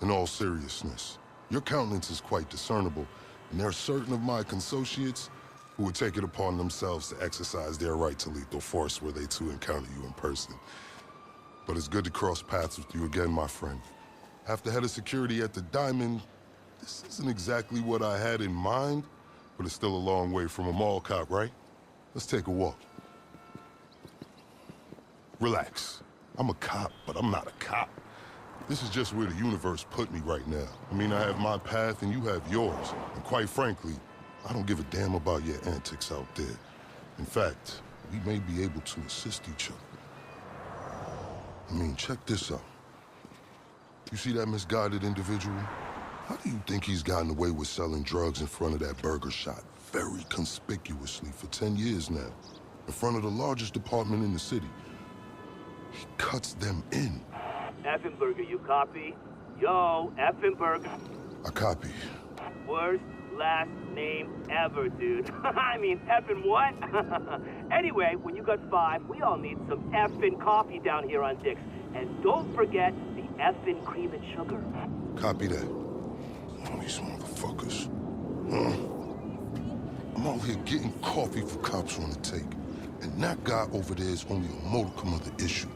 In all seriousness, your countenance is quite discernible, and there are certain of my consociates who would take it upon themselves to exercise their right to lethal force were they to encounter you in person. But it's good to cross paths with you again, my friend. After head of security at the Diamond, this isn't exactly what I had in mind, but it's still a long way from a mall cop, right? Let's take a walk. Relax. I'm a cop, but I'm not a cop. This is just where the universe put me right now. I mean, I have my path and you have yours. And quite frankly, I don't give a damn about your antics out there. In fact, we may be able to assist each other. I mean, check this out. You see that misguided individual? How do you think he's gotten away with selling drugs in front of that burger shop very conspicuously for 10 years now? In front of the largest department in the city. He cuts them in. Effenberger, you copy? Yo, Effenberger. I copy. Worst last name ever, dude. I mean, effing what? Anyway, when you got 5, we all need some effing coffee down here on Dick's. And don't forget the effing cream and sugar. Copy that. Oh, these motherfuckers. I'm out here getting coffee for cops on the take. And that guy over there is only a modicum of the issue.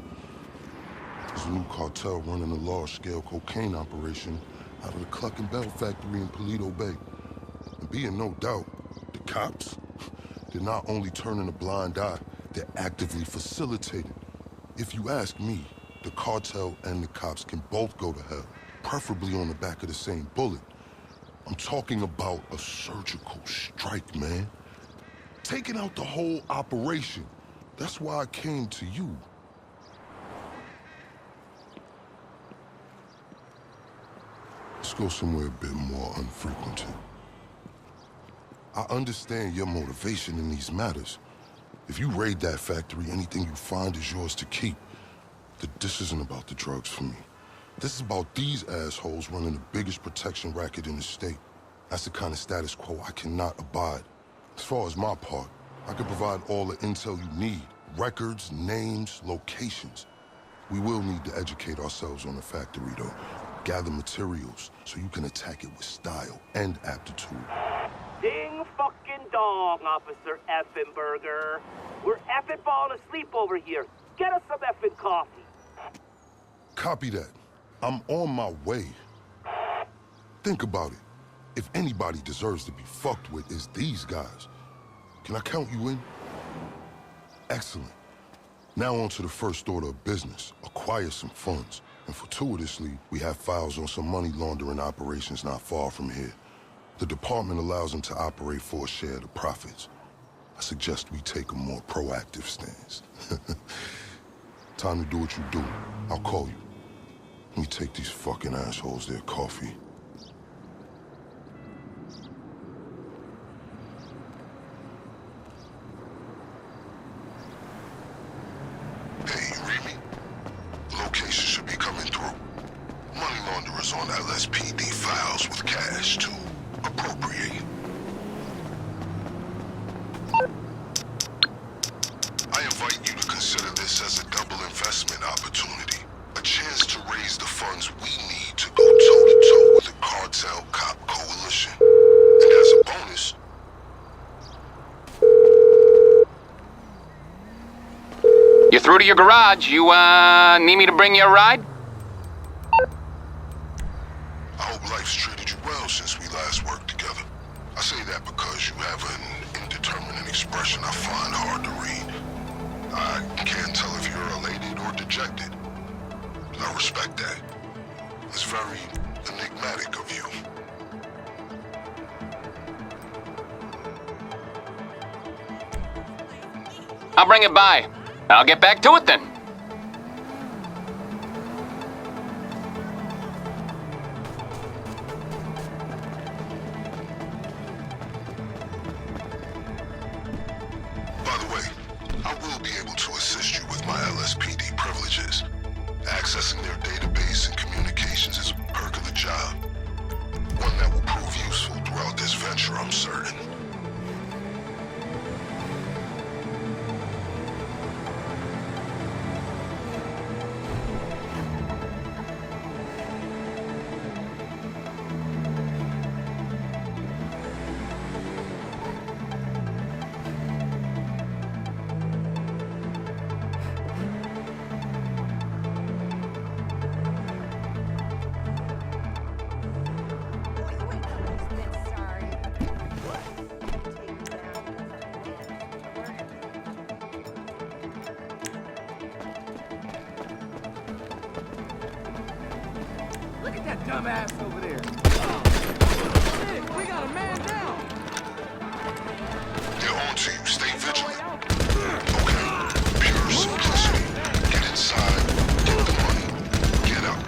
There's a new cartel running a large-scale cocaine operation out of the Cluck and Bell factory in Paleto Bay. And be in no doubt, the cops, they're not only turning a blind eye, they're actively facilitating. If you ask me, the cartel and the cops can both go to hell, preferably on the back of the same bullet. I'm talking about a surgical strike, man. Taking out the whole operation. That's why I came to you. Let's go somewhere a bit more unfrequented. I understand your motivation in these matters. If you raid that factory, anything you find is yours to keep. This isn't about the drugs for me. This is about these assholes running the biggest protection racket in the state. That's the kind of status quo I cannot abide. As far as my part, I can provide all the intel you need. Records, names, locations. We will need to educate ourselves on the factory, though. Gather materials so you can attack it with style and aptitude. Ding fucking dong, Officer Effenberger. We're effing falling asleep over here. Get us some effing coffee. Copy that. I'm on my way. Think about it. If anybody deserves to be fucked with, it's these guys. Can I count you in? Excellent. Now on to the first order of business. Acquire some funds. And fortuitously, we have files on some money laundering operations not far from here. The department allows them to operate for a share of the profits. I suggest we take a more proactive stance. Time to do what you do. I'll call you. Let me take these fucking assholes their coffee. Hey, you read me? Location should be coming through. Money launderers on LSPD files with cash to appropriate. I invite you to consider this as a double investment opportunity. A chance to raise the funds we need to go toe-to-toe with the cartel cop coalition. And as a bonus... You're through to your garage. You, need me to bring you a ride? I hope life's treated you well since we last worked together. I say that because you have an indeterminate expression I find hard to read. I can't tell if you're elated or dejected. But I respect that. It's very enigmatic of you. I'll bring it by. I'll get back to it then. By the way, I will be able to assist you with my LSPD privileges. Accessing their database and communications is a perk of the job. One that will prove useful throughout this venture, I'm certain. Look at that dumbass over there. Nick, we got a man down. They're on to you. Stay vigilant. Okay. Pure simplicity. Get inside. Get the money. Get out.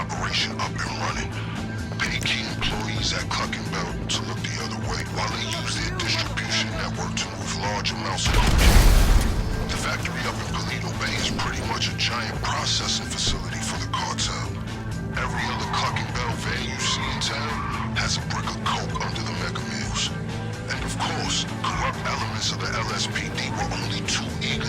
operation up and running. Pay key employees at Clucking Bell to look the other way while they use their distribution network to move large amounts of cocaine. The factory up in Palito Bay is pretty much a giant processing facility for the cartel. Every other Clucking Bell van you see in town has a brick of coke under the mega meals. And of course, corrupt elements of the LSPD were only too eager